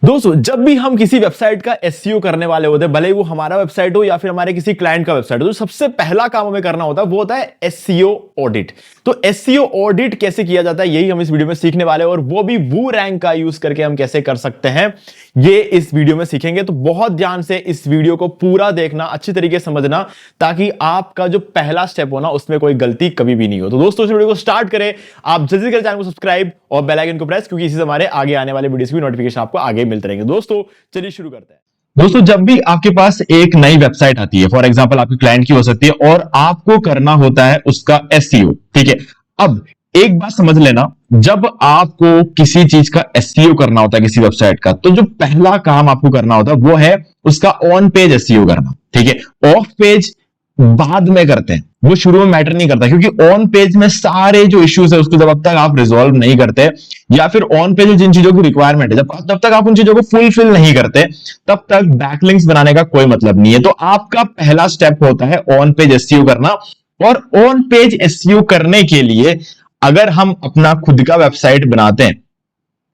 दोस्तों जब भी हम किसी वेबसाइट का एसईओ करने वाले होते हैं, भले ही वो हमारा वेबसाइट हो या फिर हमारे किसी क्लाइंट का वेबसाइट हो, तो सबसे पहला काम हमें करना होता है वो होता है एसईओ ऑडिट। तो एसईओ ऑडिट कैसे किया जाता है यही हम इस वीडियो में सीखने वाले हैं, और वो भी WooRank का यूज करके हम कैसे कर सकते हैं ये इस वीडियो में सीखेंगे। तो बहुत ध्यान से इस वीडियो को पूरा देखना, अच्छी तरीके से समझना, ताकि आपका जो पहला स्टेप हो ना उसमें कोई गलती कभी भी नहीं हो। तो दोस्तों इस वीडियो को स्टार्ट करें, आप जल्दी करें चैनल को सब्सक्राइब और बेल आइकन को प्रेस, क्योंकि इसी से हमारे आगे आने वाले वीडियोस की नोटिफिकेशन आपको आगे मिलते रहेंगे। दोस्तों चलिए शुरू करते हैं। दोस्तों जब भी आपके पास एक नई वेबसाइट आती है, फॉर एग्जांपल आपके क्लाइंट की हो सकती है, और आपको करना होता है उसका एसईओ, ठीक है। अब एक बात समझ लेना, जब आपको किसी चीज का एसईओ करना होता है किसी वेबसाइट का, तो जो पहला काम आपको करना होता है वो है उसका ऑन पेज एसईओ करना, ठीक है। ऑफ पेज बाद में करते हैं, वो शुरू में मैटर नहीं करता, क्योंकि ऑन पेज में सारे जो इश्यूज है उसको जब तक आप रिजॉल्व नहीं करते, या फिर ऑन पेज जिन चीजों की रिक्वायरमेंट है जब तक आप उन चीजों को फुलफिल नहीं करते, तब तक बैकलिंक्स बनाने का कोई मतलब नहीं है। तो आपका पहला स्टेप होता है ऑन पेज एसईओ करना। और ऑन पेज एसईओ करने के लिए अगर हम अपना खुद का वेबसाइट बनाते हैं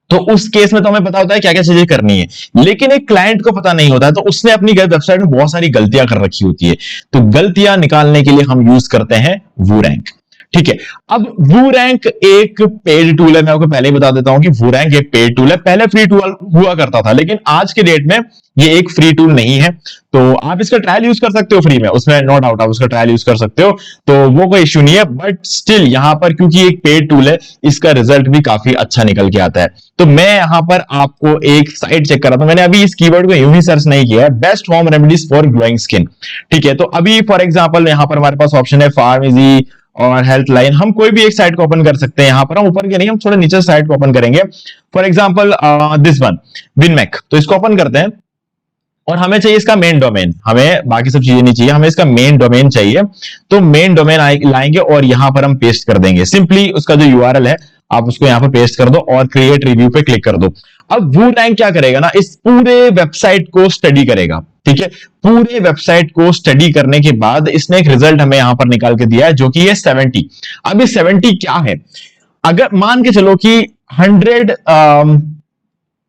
तो उस केस में तो हमें पता होता है क्या क्या चीजें करनी है, लेकिन एक क्लाइंट को पता नहीं होता है, तो उसने अपनी वेबसाइट में बहुत सारी गलतियां कर रखी होती है। तो गलतियां निकालने के लिए हम यूज करते हैं WooRank, ठीक है। अब WooRank एक पेड टूल है, मैं आपको पहले ही बता देता हूं कि WooRank एक पेड टूल है। पहले फ्री टूल हुआ करता था, लेकिन आज के डेट में ये एक फ्री टूल नहीं है। तो आप इसका ट्रायल यूज कर सकते हो फ्री में, उसमें नो डाउट आप उसका ट्रायल यूज कर सकते हो, तो वो कोई इश्यू नहीं है। बट स्टिल यहां पर क्योंकि एक पेड टूल है, इसका रिजल्ट भी काफी अच्छा निकल के आता है। तो मैं यहां पर आपको एक साइट चेक कर रहा था, मैंने अभी इस कीवर्ड को यूं ही सर्च नहीं किया है, best home remedies for glowing skin, ठीक है। तो अभी फॉर एग्जांपल यहां पर हमारे पास ऑप्शन है फार्मेसी और हेल्थ लाइन। हम कोई भी एक साइट को ओपन कर सकते हैं, यहां पर हम ऊपर के नहीं, हम थोड़ा नीचे साइट को ओपन करेंगे। फॉर एग्जांपल दिस वन विनमेक, तो इसको ओपन करते हैं और हमें चाहिए इसका मेन डोमेन, हमें बाकी सब चीजें नहीं चाहिए, हमें इसका मेन डोमेन चाहिए। तो मेन डोमेन लाएंगे और यहां पर हम पेस्ट कर देंगे। सिंपली उसका जो यूआरएल है आप उसको यहां पर पेस्ट कर दो और क्रिएट रिव्यू पे क्लिक कर दो। अब WooRank क्या करेगा ना, इस पूरे वेबसाइट को स्टडी करेगा, ठीक है। पूरे वेबसाइट को स्टडी करने के बाद इसने एक रिजल्ट हमें यहां पर निकाल के दिया है, जो कि ये 70। अब ये 70 क्या है, अगर मान के चलो कि 100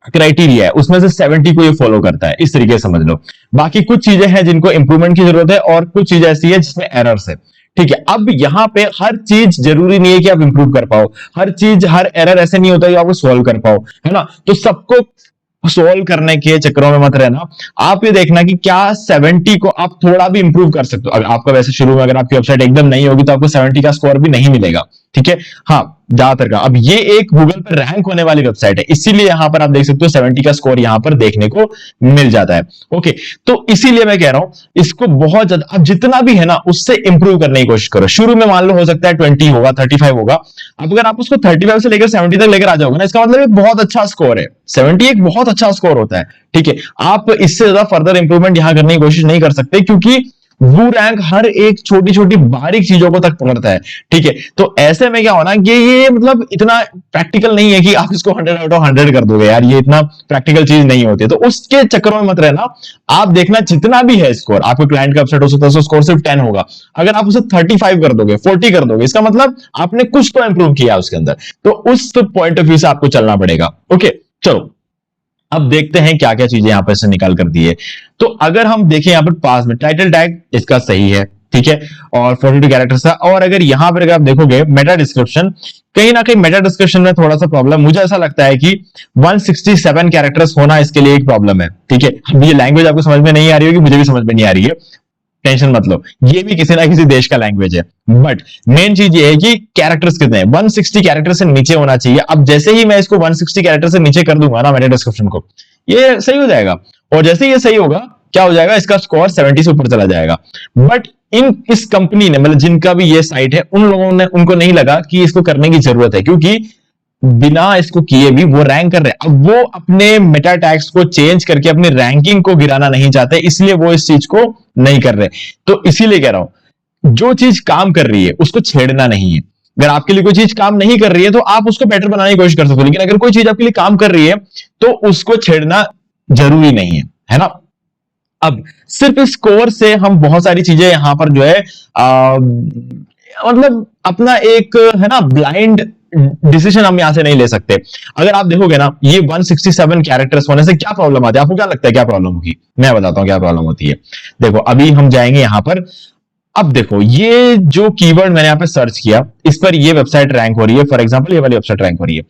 क्राइटेरिया है, उसमें से 70 को ये फॉलो करता है, इस तरीके से समझ लो। बाकी कुछ चीजें हैं जिनको इंप्रूवमेंट की जरूरत है, और कुछ चीजें ऐसी है जिसमें एरर्स है, ठीक है। अब यहां पे हर चीज जरूरी नहीं है कि आप इंप्रूव कर पाओ, हर चीज हर एरर ऐसे नहीं होता कि आप सॉल्व कर पाओ, है ना। तो सबको सोल्व करने के चक्करों में मत रहना। आप ये देखना कि क्या 70 को आप थोड़ा भी इंप्रूव कर सकते हो। अगर आपका वैसे शुरू में अगर आपकी वेबसाइट एकदम नहीं होगी तो आपको 70 का स्कोर भी नहीं मिलेगा, ठीक है। हाँ, ज्यादातर का। अब ये एक गूगल पर रैंक होने वाली वेबसाइट है, इसीलिए यहां पर आप देख सकते हो 70 का स्कोर यहां पर देखने को मिल जाता है। ओके, तो इसीलिए मैं कह रहा हूं इसको बहुत ज्यादा, अब जितना भी है ना उससे इंप्रूव करने की कोशिश करो। शुरू में मान लो हो सकता है 20 होगा, 35 होगा। अब अगर आप उसको 35 से लेकर 70 तक लेकर आ जाओगे ना, इसका मतलब एक बहुत अच्छा स्कोर है। 70 एक बहुत अच्छा स्कोर होता है, ठीक है। आप इससे ज्यादा फर्दर इंप्रूवमेंट यहां करने की कोशिश नहीं कर सकते, क्योंकि WooRank हर एक छोटी छोटी बारीक चीजों को तक पकड़ता है, ठीक है। तो ऐसे में क्या होना कि ये मतलब इतना प्रैक्टिकल नहीं है कि आप इसको 100 आउट ऑफ 100 कर दोगे, यार ये इतना प्रैक्टिकल चीज नहीं होती है। तो उसके चक्करों में मत रहना। आप देखना जितना भी है स्कोर, आपके क्लाइंट का वेबसाइट हो सकता है स्कोर सिर्फ 10 होगा, अगर आप उसे 35 कर दोगे, 40 कर दोगे, इसका मतलब आपने कुछ तो इंप्रूव किया उसके अंदर। तो उस पॉइंट ऑफ व्यू से आपको चलना पड़ेगा। ओके, चलो अब देखते हैं क्या क्या चीजें यहां पर से निकाल कर दी है। तो अगर हम देखें यहां पर पास में टाइटल टैग इसका सही है, ठीक है, और 42 कैरेक्टर्स का। और अगर यहां पर अगर आप देखोगे मेटा डिस्क्रिप्शन, कहीं ना कहीं मेटा डिस्क्रिप्शन में थोड़ा सा प्रॉब्लम, मुझे ऐसा लगता है कि 167 कैरेक्टर्स होना इसके लिए एक प्रॉब्लम है, ठीक है। अब ये लैंग्वेज आपको समझ में नहीं आ रही होगी, मुझे भी समझ में नहीं आ रही है, टेंशन मत लो, ये भी किसी ना किसी देश का लैंग्वेज है। बट मेन चीज ये है कि कैरेक्टर्स कितने हैं, 160 कैरेक्टर से नीचे होना चाहिए। अब जैसे ही मैं इसको 160 कैरेक्टर से नीचे कर दूंगा ना मेटा डिस्क्रिप्शन को, ये सही हो जाएगा। और जैसे ये सही होगा, क्या हो जाएगा, इसका स्कोर 70 से ऊपर चला जाएगा। बट इस कंपनी ने, मतलब जिनका भी ये साइट है, उन लोगों ने, उनको नहीं लगा कि इसको करने की जरूरत है, क्योंकि बिना इसको किए भी वो रैंक कर रहे हैं। अब वो अपने मेटा टैग्स को चेंज करके अपनी रैंकिंग को गिराना नहीं चाहते, इसलिए वो इस चीज को नहीं कर रहे। तो इसीलिए कह रहा हूं, जो चीज काम कर रही है उसको छेड़ना नहीं है। अगर आपके लिए कोई चीज काम नहीं कर रही है तो आप उसको बेटर बनाने की कोशिश कर सकते हो, लेकिन अगर कोई चीज आपके लिए काम कर रही है तो उसको छेड़ना जरूरी नहीं है ना। अब सिर्फ इस स्कोर से हम बहुत सारी चीजें यहां पर जो है मतलब अपना एक है ना ब्लाइंड डिसीजन हम यहां से नहीं ले सकते। अगर आप देखोगे ना, ये 167 कैरेक्टर्स होने से क्या प्रॉब्लम आती है, आपको क्या लगता है क्या प्रॉब्लम होगी? मैं बताता हूं क्या प्रॉब्लम होती है। देखो अभी हम जाएंगे यहां पर, अब देखो ये जो कीवर्ड मैंने यहां पे सर्च किया, इस पर ये वेबसाइट रैंक हो रही है, फॉर एग्जांपल ये वाली वेबसाइट रैंक हो रही है,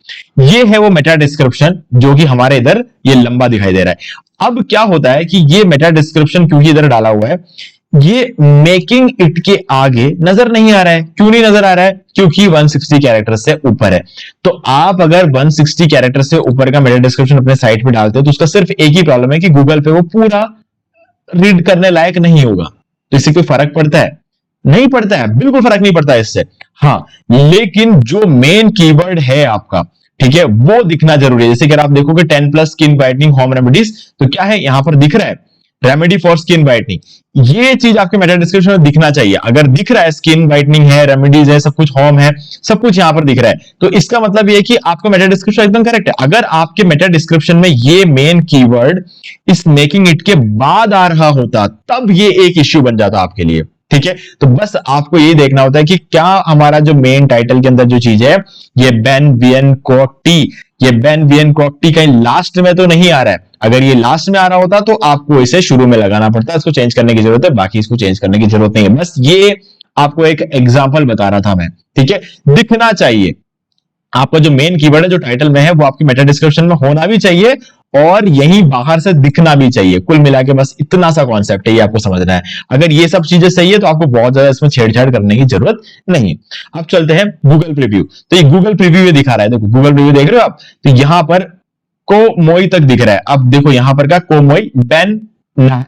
ये है वो मेटा डिस्क्रिप्शन जो कि हमारे इधर ये लंबा दिखाई दे रहा है। अब क्या होता है कि ये मेटा डिस्क्रिप्शन क्योंकि इधर डाला हुआ है, ये मेकिंग इट के आगे नजर नहीं आ रहा है। क्यों नहीं नजर आ रहा है? क्योंकि 160 कैरेक्टर से ऊपर है। तो आप अगर 160 कैरेक्टर से ऊपर का मेटा डिस्क्रिप्शन अपने साइट पे डालते हो तो उसका सिर्फ एक ही प्रॉब्लम है कि गूगल पे वो पूरा रीड करने लायक नहीं होगा। तो इससे कोई फर्क पड़ता है? नहीं पड़ता है, बिल्कुल फर्क नहीं पड़ता है इससे। हाँ, लेकिन जो मेन कीवर्ड है आपका, ठीक है, वो दिखना जरूरी है। जैसे कि आप देखोगे 10+ स्किन वाइटनिंग होम रेमेडीज, तो क्या है यहां पर दिख रहा है? Remedy for skin whitening. ये चीज आपके मेटा डिस्क्रिप्शन में दिखना चाहिए। अगर दिख रहा है स्किन वाइटनिंग है, रेमेडीज है, सब कुछ होम है, सब कुछ यहां पर दिख रहा है, तो इसका मतलब ये है कि आपका मेटा डिस्क्रिप्शन एकदम करेक्ट है। अगर आपके मेटा डिस्क्रिप्शन में ये मेन कीवर्ड इस मेकिंग इट के बाद आ रहा होता, तब ये एक इश्यू बन जाता आपके लिए। ठीक है, तो बस आपको ये देखना होता है कि क्या हमारा जो मेन टाइटल के अंदर जो चीज है, ये बेन वियन कॉक टी, ये बेन वियन कॉक टी कहीं लास्ट में तो नहीं आ रहा है। अगर ये लास्ट में आ रहा होता तो आपको इसे शुरू में लगाना पड़ता है, इसको चेंज करने की जरूरत है, बाकी इसको चेंज करने की जरूरत नहीं है। बस ये आपको एक एग्जांपल बता रहा था मैं। ठीक है, दिखना चाहिए आपका जो मेन कीवर्ड है जो टाइटल में है वो आपकी मेटा डिस्क्रिप्शन में होना भी चाहिए और यही बाहर से दिखना भी चाहिए। कुल मिला के बस इतना सा कॉन्सेप्ट है, ये आपको समझना है। अगर ये सब चीजें सही है तो आपको बहुत ज्यादा इसमें छेड़छाड़ करने की जरूरत नहीं। अब चलते हैं गूगल प्रीव्यू। तो ये गूगल प्रीव्यू ये दिखा रहा है, देखो गूगल प्रीव्यू देख रहे हो आप, तो यहां पर कोमोई तक दिख रहा है। अब देखो यहां पर का कोमोई बेन,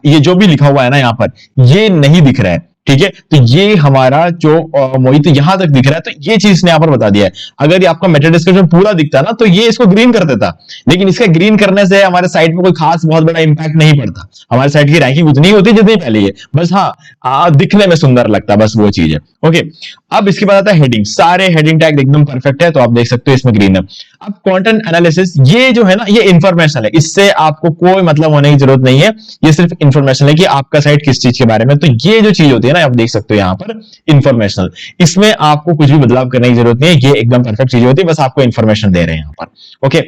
ये जो भी लिखा हुआ है ना यहां पर, ये नहीं दिख रहा है। ठीक है, तो ये हमारा जो मोहित यहां तक दिख रहा है, तो ये चीज ने यहां पर बता दिया है। अगर ये आपका मेटा डिस्क्रिप्शन पूरा दिखता ना तो ये इसको ग्रीन कर देता, लेकिन इसका ग्रीन करने से हमारे साइट पे कोई खास बहुत बड़ा इंपैक्ट नहीं पड़ता। हमारे साइट की रैंकिंग उतनी होती जितनी पहले है, बस हाँ दिखने में सुंदर लगता, बस वो चीज है। ओके, अब इसके बाद आता है हेडिंग। सारे हेडिंग टैग एकदम परफेक्ट है, तो आप देख सकते हो इसमें ग्रीन है। अब कंटेंट एनालिसिस, ये जो है ना ये इंफॉर्मेशन है, इससे आपको कोई मतलब होने की जरूरत नहीं है, ये सिर्फ इंफॉर्मेशन है कि आपका साइट किस चीज के बारे में। तो ये जो चीज होती है ना, आप देख सकते हो यहां पर इंफॉर्मेशनल, इसमें आपको कुछ भी बदलाव करने की जरूरत नहीं है, ये एकदम परफेक्ट चीज होती है, बस आपको इंफॉर्मेशन दे रहे हैं यहां पर। ओके,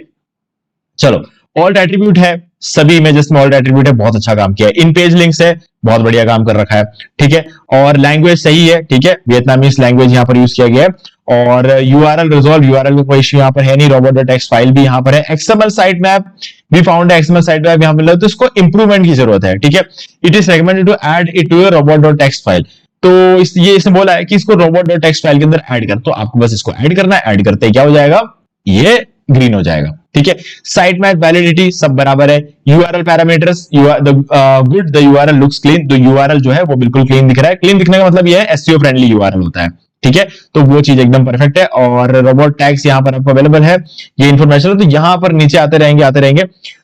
चलो ऑल्ट एट्रीब्यूट है, सभी इमेजेस में ऑल्ट एट्रीब्यूट है, बहुत अच्छा काम किया है। इन पेज लिंक्स है, बहुत बढ़िया काम कर रखा है। ठीक है, और लैंग्वेज सही है, ठीक है, वियतनामीज लैंग्वेज यहां पर यूज किया गया है। और यूआरएल रिजॉल्व, यूआरएल का कोई इश्यू यहां पर है नहीं। robo.txt फाइल भी यहां पर है। एक्सएमएल साइट मैप भी फाउंड है, एक्सएमएल साइट मैप यहां मिल रहा है, तो इसको इंप्रूवमेंट की जरूरत है। ठीक है, it is recommended to add it to your robo.txt file. तो ये इसने बोला है कि इसको robo.txt फाइल के अंदर ऐड कर, तो आपको बस इसको ऐड करना है। ऐड करते ही क्या हो जाएगा, ये ग्रीन हो जाएगा। ठीक है, साइट मैप वैलिडिटी सब बराबर है। URL parameters, good, the URL looks clean, तो यूआरएल जो है वो बिल्कुल क्लीन दिख रहा है। क्लीन दिखने का मतलब ये है एसईओ फ्रेंडली यूआरएल होता है। ठीक है, तो वो चीज एकदम परफेक्ट है। और रोबोट टैग्स यहां पर आपको अवेलेबल है, ये इंफॉर्मेशन, तो यहां पर नीचे आते रहेंगे।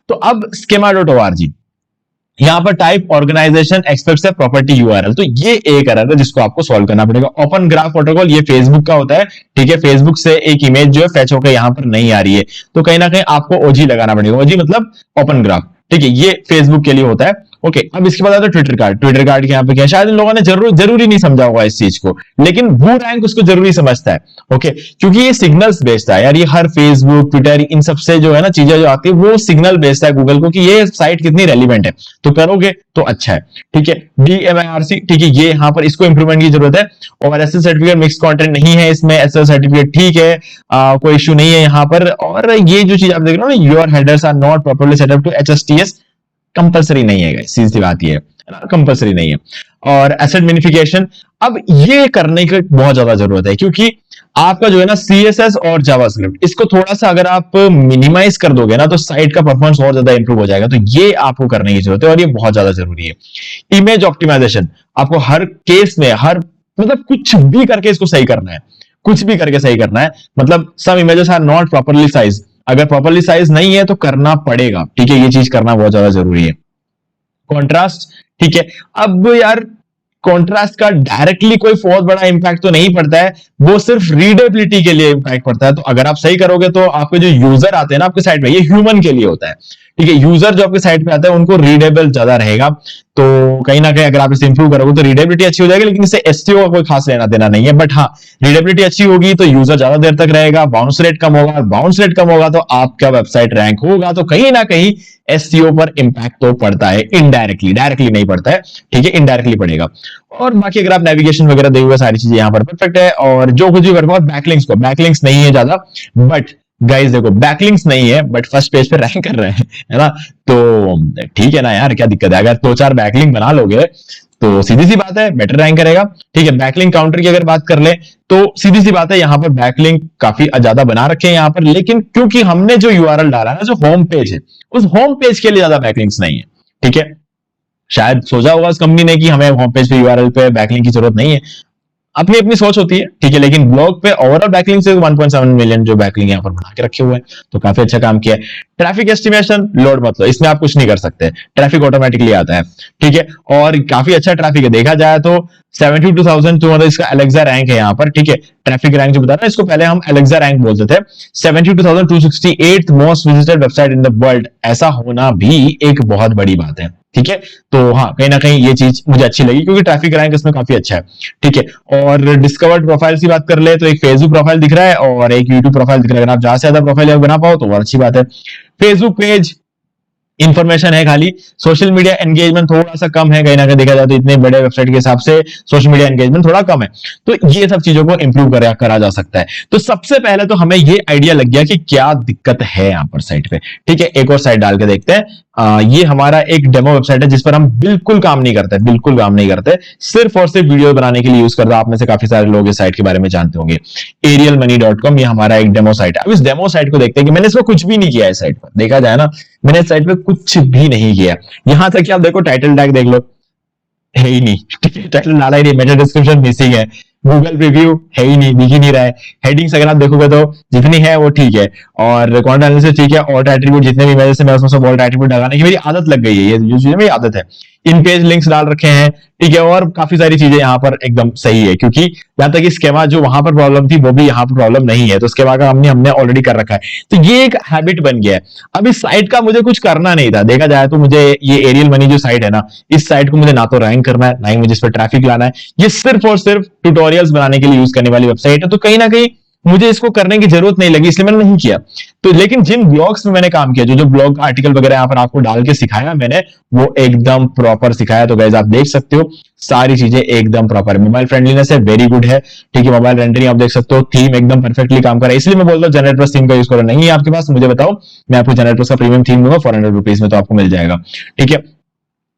तो अब schema.org, यहां पर टाइप ऑर्गेनाइजेशन एक्सपेक्ट्स है प्रॉपर्टी यूआरएल, तो ये एक एरर है जिसको आपको सॉल्व करना पड़ेगा। ओपन ग्राफ प्रोटोकॉल, ये फेसबुक का होता है। ठीक है, फेसबुक से एक इमेज जो है फेच होकर यहां पर नहीं आ रही है, तो कहीं ना कहीं आपको ओजी लगाना पड़ेगा। ओजी मतलब ओपन ग्राफ। ठीक है, ये फेसबुक के लिए होता है। ओके, अब इसके बाद आता है ट्विटर कार्ड। ट्विटर कार्ड के यहाँ पे क्या, शायद इन लोगों ने जरूरी नहीं समझा होगा इस चीज को, लेकिन वो रैंक उसको जरूरी समझता है। ओके, क्योंकि ये सिग्नल्स बेचता है यार, ये हर फेसबुक ट्विटर इन सबसे जो है ना चीजें जो आती है वो सिग्नल बेचता है गूगल को कि ये साइट कितनी रेलिवेंट है, तो करोगे तो अच्छा है। ठीक है, DMIRC, ठीक है, ये यहाँ पर इसको इंप्रूवमेंट की जरूरत है। और एसएल सर्टिफिकेट मिक्स कंटेंट नहीं है इसमें, एसएल सर्टिफिकेट ठीक है, कोई इश्यू नहीं है यहाँ पर। और ये जो चीज आप देख रहे हो ना, your headers are not properly set up to HSTS, compulsory नहीं है, सीधी बात ये है, कंपलसरी नहीं है। और एसेट मिनिफिकेशन, अब ये करने की बहुत ज्यादा जरूरत है, क्योंकि आपका जो है ना CSS और जावास्क्रिप्ट, इसको थोड़ा सा अगर आप मिनिमाइज कर दोगे ना तो साइट का परफॉर्मेंस और ज्यादा इंप्रूव हो जाएगा। तो ये आपको करने की जरूरत है और ये बहुत ज्यादा जरूरी है। इमेज ऑप्टिमाइजेशन, आपको हर केस में मतलब कुछ भी करके इसको सही करना है, कुछ भी करके सही करना है। मतलब some images are not properly size, अगर प्रॉपर्ली साइज नहीं है तो करना पड़ेगा। ठीक है, ये चीज करना बहुत ज्यादा जरूरी है। कॉन्ट्रास्ट, ठीक है, अब यार कॉन्ट्रास्ट का डायरेक्टली कोई बहुत बड़ा इंपैक्ट तो नहीं पड़ता है, वो सिर्फ रीडेबिलिटी के लिए इंपैक्ट पड़ता है। तो अगर आप सही करोगे तो आपके जो यूजर आते हैं ना आपके साइट में, ये ह्यूमन के लिए होता है। ठीक है, यूजर जो आपके साइट पे आता है उनको रीडेबल ज्यादा रहेगा। तो कहीं ना कहीं अगर आप इसे इंप्रूव करोगे तो रीडेबिलिटी अच्छी हो जाएगी, लेकिन इससे एसईओ का कोई खास लेना देना नहीं है। बट हाँ, रीडेबिलिटी अच्छी होगी तो यूजर ज्यादा देर तक रहेगा, बाउंस रेट कम होगा, बाउंस रेट कम होगा तो आपका वेबसाइट रैंक होगा, तो कहीं ना कहीं एसईओ पर इंपैक्ट तो पड़ता है इनडायरेक्टली, डायरेक्टली नहीं पड़ता है, ठीक है, इनडायरेक्टली पड़ेगा। और बाकी अगर आप नेविगेशन वगैरह देखोगे सारी चीजें यहाँ पर परफेक्ट है, और जो कुछ भी करता बैकलिंक्स नहीं है ज्यादा, बट गाइस देखो बैकलिंक्स नहीं है बट फर्स्ट पेज पे रैंक कर रहे हैं, है ना, तो ठीक है ना यार, क्या दिक्कत है, अगर 2-4 बैकलिंक बना लोगे तो सीधी सी बात है बेटर रैंक करेगा, ठीक है। बैकलिंक काउंटर की अगर बात कर ले तो सीधी सी बात है, यहाँ पर बैकलिंक काफी ज्यादा बना रखे हैं यहाँ पर, लेकिन क्योंकि हमने जो यूआरएल डाला है ना, जो होम पेज है, उस होम पेज के लिए ज्यादा बैकलिंक्स नहीं है, ठीक है। शायद सोचा होगा उस कंपनी ने कि हमें होम पेज पे यूआरएल पे बैकलिंक की जरूरत नहीं है, अपनी अपनी सोच होती है, ठीक है। लेकिन ब्लॉग पे ओवरऑल बैकलिंक से 1.7 मिलियन जो बैकलिंक यहाँ पर बना के रखे हुए हैं, तो काफी अच्छा काम किया है। ट्रैफिक एस्टिमेशन लोड मतलब इसमें आप कुछ नहीं कर सकते, ट्रैफिक ऑटोमेटिकली आता है, ठीक है। और काफी अच्छा ट्रैफिक है, देखा जाए तो 72,200 इसका एलेक्सा रैंक है यहाँ पर, ठीक है। ट्रैफिक रैंक जो बता रहा है इसको पहले हम एलेक्सा रैंक बोलते थे। 72,268 most visited website in the world, ऐसा होना भी एक बहुत बड़ी बात है, ठीक है। तो हाँ, कहीं ना कहीं ये चीज मुझे अच्छी लगी क्योंकि ट्रैफिक रैंक इसमें काफी अच्छा है, ठीक है। और डिस्कवर्ड प्रोफाइल की बात कर ले तो एक फेसबुक प्रोफाइल दिख रहा है और एक यूट्यूब प्रोफाइल दिख रहा है। अगर आप ज्यादा से ज्यादा प्रोफाइल बना पाओ तो बहुत अच्छी बात है। फेसबुक पेज इंफॉर्मेशन है खाली, सोशल मीडिया एंगेजमेंट थोड़ा सा कम है, कहीं ना कहीं देखा जाए तो इतने बड़े वेबसाइट के हिसाब से सोशल मीडिया एंगेजमेंट थोड़ा कम है, तो ये सब चीजों को इंप्रूव करा जा सकता है। तो सबसे पहले तो हमें ये आइडिया लग गया कि क्या दिक्कत है यहाँ पर साइट पे, ठीक है। एक और साइट डाल के देखते हैं। ये हमारा एक डेमो वेबसाइट है जिस पर हम बिल्कुल काम नहीं करते, बिल्कुल काम नहीं करते, सिर्फ और सिर्फ वीडियो बनाने के लिए यूज करते हैं। आप में से काफी सारे लोग इस साइट के बारे में जानते होंगे, arielmoney.com, ये हमारा एक डेमो साइट है। अब इस डेमो साइट को देखते हैं कि मैंने इसमें कुछ भी नहीं किया है साइट पर, देखा जाए ना, मैंने इस साइट पे कुछ भी नहीं किया। यहां तक कि आप देखो टाइटल टैग देख लो, है ही नहीं, ठीक है, टाइटल डाला ही नहीं, मेटा डिस्क्रिप्शन मिसिंग है, गूगल रिव्यू है ही नहीं, दिख ही नहीं रहा है। हेडिंग्स अगर आप देखोगे तो जितनी है वो ठीक है, और कंटेंट एनालिसिस ठीक है, ऑल्ट एट्रीब्यूट जितने भी इमेजेस है मैं उसमें सब ऑल्ट एट्रीब्यूट लगाने की मेरी आदत लग गई है, ये जो चीजें मेरी आदत है। इन पेज लिंक्स डाल रखे हैं, ठीक है, और काफी सारी चीजें यहाँ पर एकदम सही है, क्योंकि जहां तक स्केमा जो वहां पर प्रॉब्लम थी वो भी यहाँ पर प्रॉब्लम नहीं है, तो स्केमा का हमने ऑलरेडी कर रखा है, तो ये एक हैबिट बन गया है। अब इस साइट का मुझे कुछ करना नहीं था, देखा जाए तो मुझे ये एरियल मनी जो साइट है ना, इस साइट को मुझे ना तो रैंक करना है, ना ही मुझे इस पर ट्रैफिक लाना है, ये सिर्फ और सिर्फ ट्यूटोरियल्स बनाने के लिए यूज करने वाली वेबसाइट है, तो कहीं ना कहीं मुझे इसको करने की जरूरत नहीं लगी, इसलिए मैंने नहीं किया। तो लेकिन जिन ब्लॉग्स में मैंने काम किया, जो ब्लॉग आर्टिकल वगैरह यहाँ पर आपको डाल के सिखाया मैंने, वो एकदम प्रॉपर सिखाया। तो गाइस आप देख सकते हो सारी चीजें एकदम प्रॉपर, मोबाइल फ्रेंडलीनेस है, वेरी गुड है, ठीक है। मोबाइल रेंडरिंग आप देख सकते हो, थीम एकदम परफेक्टली काम कर रहा है, इसलिए मैं बोलता हूँ जनरेट प्लस थीम का यूज करो। नहीं है आपके पास, मुझे बताओ, मैं आपको जनरेट प्लस का प्रीमियम थीम दूंगा 400 रुपीज में, तो आपको मिल जाएगा, ठीक है।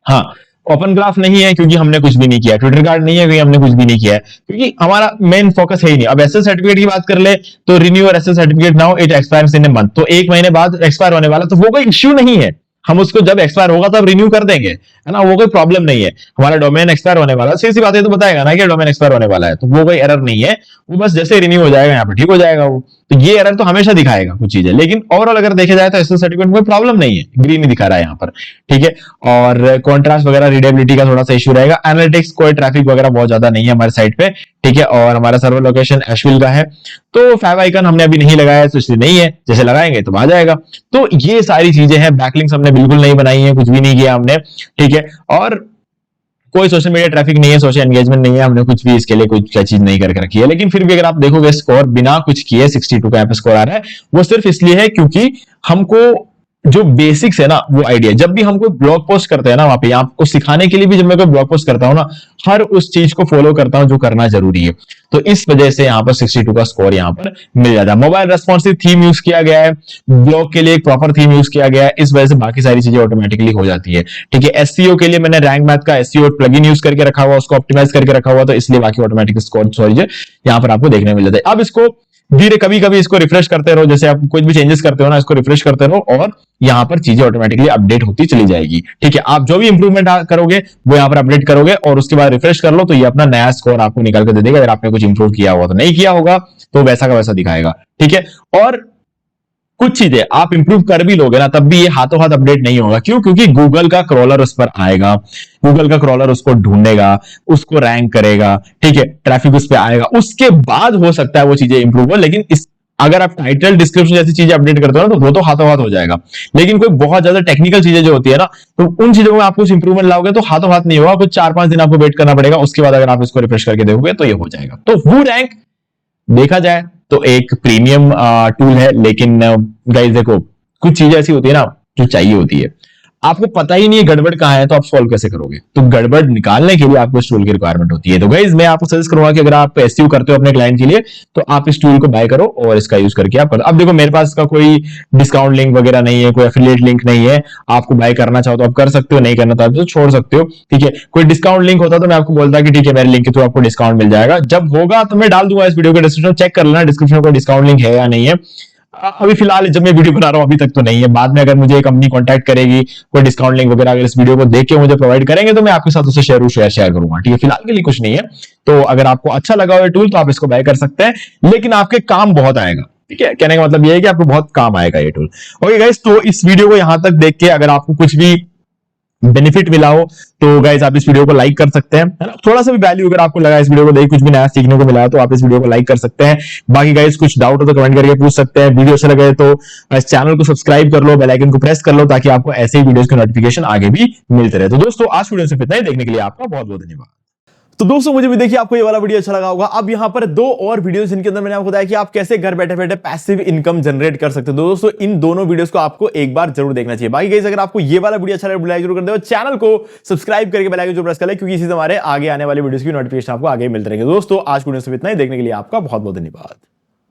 हाँ, ओपन ग्राफ नहीं है क्योंकि हमने कुछ भी नहीं किया, ट्विटर कार्ड नहीं है क्योंकि हमने कुछ भी नहीं किया है, क्योंकि हमारा मेन फोकस है ही नहीं। अब एसएल सर्टिफिकेट की बात कर ले तो रिन्यू और SSL certificate now it expires in a month, तो 1 महीने बाद एक्सपायर होने वाला, तो वो कोई इश्यू नहीं है, हम उसको जब एक्सपायर होगा तब रिन्यू कर देंगे, है ना, वो कोई प्रॉब्लम नहीं है। हमारा डोमेन एक्सपायर होने वाला, सीधी सी बात है, तो बताएगा ना कि डोमेन एक्सपायर होने वाला है, तो वो कोई एरर नहीं है, वो बस जैसे रिन्यू हो जाएगा यहाँ पर ठीक हो जाएगा वो, तो ये एरर तो हमेशा दिखाएगा कुछ चीजें, लेकिन ओवरऑल अगर देखा जाए तो एसएल सर्टिफिकेट में कोई प्रॉब्लम नहीं है, ग्रीन ही दिखा रहा है यहाँ पर, ठीक है। और कॉन्ट्रास्ट वगैरह रीडेबिलिटी का थोड़ा सा इशू रहेगा। एनालिटिक्स कोई ट्रैफिक वगैरह बहुत ज्यादा नहीं है हमारे साइट पे, ठीक है। और हमारा सर्वर लोकेशन एशविल का है, तो फैव आइकन हमने अभी नहीं लगाया है तो इसलिए नहीं है, जैसे लगाएंगे तो आ जाएगा। तो ये सारी चीजें हैं, बैकलिंक्स हमने बिल्कुल नहीं बनाई है, कुछ भी नहीं किया हमने, ठीक है। और कोई सोशल मीडिया ट्रैफिक नहीं है, सोशल एंगेजमेंट नहीं है, हमने कुछ भी इसके लिए कुछ चीज नहीं करके रखी है। लेकिन फिर भी अगर आप देखोगे स्कोर बिना कुछ किए 62 का यहाँ पे स्कोर आ रहा है, वो सिर्फ इसलिए है क्योंकि हमको जो बेसिक्स है ना वो आइडिया, जब भी हम कोई ब्लॉग पोस्ट करते हैं ना, वहां पे आपको सिखाने के लिए भी जब मैं कोई ब्लॉग पोस्ट करता हूँ ना, हर उस चीज को फॉलो करता हूं जो करना जरूरी है, तो इस वजह से यहाँ पर 62 का स्कोर यहाँ पर मिल जाता है। मोबाइल रेस्पॉन्सिव थीम यूज किया गया है, ब्लॉग के लिए एक प्रॉपर थीम यूज किया गया है, इस वजह से बाकी सारी चीजें ऑटोमेटिकली हो जाती है, ठीक है। एसईओ के लिए मैंने रैंक मैथ का एसईओ प्लगइन यूज करके रखा हुआ, उसको ऑप्टिमाइज करके रखा हुआ, तो इसलिए बाकी ऑटोमेटिक स्कोर यहाँ पर आपको देखने मिल जाता है। अब इसको धीरे कभी कभी इसको रिफ्रेश करते रहो, जैसे आप कुछ भी चेंजेस करते हो ना, इसको रिफ्रेश करते रहो और यहाँ पर चीजें ऑटोमेटिकली अपडेट होती चली जाएगी, ठीक है। आप जो भी इंप्रूवमेंट करोगे वो यहाँ पर अपडेट करोगे और उसके बाद रिफ्रेश कर लो, तो ये अपना नया स्कोर आपको निकाल कर दे देगा। अगर आपने कुछ इंप्रूव किया हुआ तो नहीं किया होगा तो वैसा का वैसा दिखाएगा, ठीक है। और कुछ चीजें आप इंप्रूव कर भी लोगे ना, तब भी ये हाथों हाथ अपडेट नहीं होगा। क्यों? क्योंकि गूगल का क्रॉलर उस पर आएगा, गूगल का क्रॉलर उसको ढूंढेगा, उसको रैंक करेगा, ठीक है, ट्रैफिक उस पर आएगा, उसके बाद हो सकता है वो चीजें इंप्रूव हो। लेकिन इस अगर आप टाइटल डिस्क्रिप्शन जैसी चीजें अपडेट करते हो ना, तो वो तो हाथों हाथ हो जाएगा। लेकिन कोई बहुत ज्यादा टेक्निकल चीजें जो होती है ना, तो उन चीजों में आप कुछ इंप्रूवमेंट लाओगे तो हाथों हाथ नहीं होगा, कुछ 4-5 दिन आपको वेट करना पड़ेगा। उसके बाद अगर आप इसको रिफ्रेश करके देखोगे तो ये हो जाएगा। तो वो रैंक देखा जाए तो एक प्रीमियम टूल है, लेकिन गाइस देखो, कुछ चीजें ऐसी होती है ना जो चाहिए होती है, आपको पता ही नहीं है गड़बड़ कहां है, तो आप सॉल्व कैसे करोगे? तो गड़बड़ निकालने के लिए आपको इस टूल की रिक्वायरमेंट होती है। तो गाइस मैं आपको सजेस्ट करूंगा कि अगर आप एसईओ करते हो अपने क्लाइंट के लिए, तो आप इस टूल को बाय करो और इसका यूज करके आप करो। अब देखो, मेरे पास इसका कोई डिस्काउंट लिंक वगैरह नहीं है, कोई एफिलिएट लिंक नहीं है। आपको बाय करना चाहो तो आप कर सकते हो, नहीं करना चाहो तो छोड़ सकते हो, ठीक है। कोई डिस्काउंट लिंक होता तो मैं आपको बोलता कि ठीक है, मेरे लिंक के थ्रू आपको डिस्काउंट मिल जाएगा। जब होगा तो मैं डाल दूंगा इस वीडियो के डिस्क्रिप्शन में, चेक कर लेना डिस्क्रिप्शन में कोई डिस्काउंट लिंक है या नहीं है। अभी फिलहाल जब मैं वीडियो बना रहा हूं अभी तक तो नहीं है। बाद में अगर मुझे कंपनी कांटेक्ट करेगी, कोई डिस्काउंट लिंक वगैरह अगर इस वीडियो को देख के मुझे प्रोवाइड करेंगे, तो मैं आपके साथ उसे शेयर करूंगा, ठीक है। फिलहाल के लिए कुछ नहीं है। तो अगर आपको अच्छा लगा हुआ टूल तो आप इसको बाय कर सकते हैं, लेकिन आपके काम बहुत आएगा, ठीक है। कहने का मतलब ये है कि आपको बहुत काम आएगा ये टूल। ओके गाइस, तो इस वीडियो को यहां तक देख के अगर आपको कुछ भी बेनिफिट मिला हो तो गाइस आप इस वीडियो को लाइक कर सकते हैं, है ना। थोड़ा सा भी वैल्यू अगर आपको लगा इस वीडियो को देख, कुछ भी नया सीखने को मिला है, तो आप इस वीडियो को लाइक कर सकते हैं। बाकी गाइस कुछ डाउट हो तो कमेंट करके पूछ सकते हैं। वीडियो अच्छा लगे तो इस चैनल को सब्सक्राइब कर लो, बेल आइकन को प्रेस कर लो, ताकि आपको ऐसे ही वीडियोस के नोटिफिकेशन आगे भी मिलते रहे। तो दोस्तों, आज वीडियो से इतना ही। देखने के लिए आपका बहुत बहुत धन्यवाद। तो दोस्तों, मुझे भी देखिए आपको ये वाला वीडियो अच्छा लगा होगा। अब यहाँ पर 2 और वीडियोस जिनके अंदर मैंने आपको बताया कि आप कैसे घर बैठे बैठे पैसिव इनकम जनरेट कर सकते हो। दोस्तों, इन दोनों वीडियोस को आपको एक बार जरूर देखना चाहिए। बाकी गाइस, अगर आपको ये वाला वीडियो अच्छा लगा, लाइक जरूर कर दो, चैनल को सब्सक्राइब करके बेल आइकन जरूर प्रेस कर ले, क्योंकि इसी से हमारे आगे आने वाले वीडियोस की नोटिफिकेशन आपको आगे मिलते रहेंगे। दोस्तों, आज वीडियो से इतना ही। देखने के लिए आपका बहुत बहुत धन्यवाद।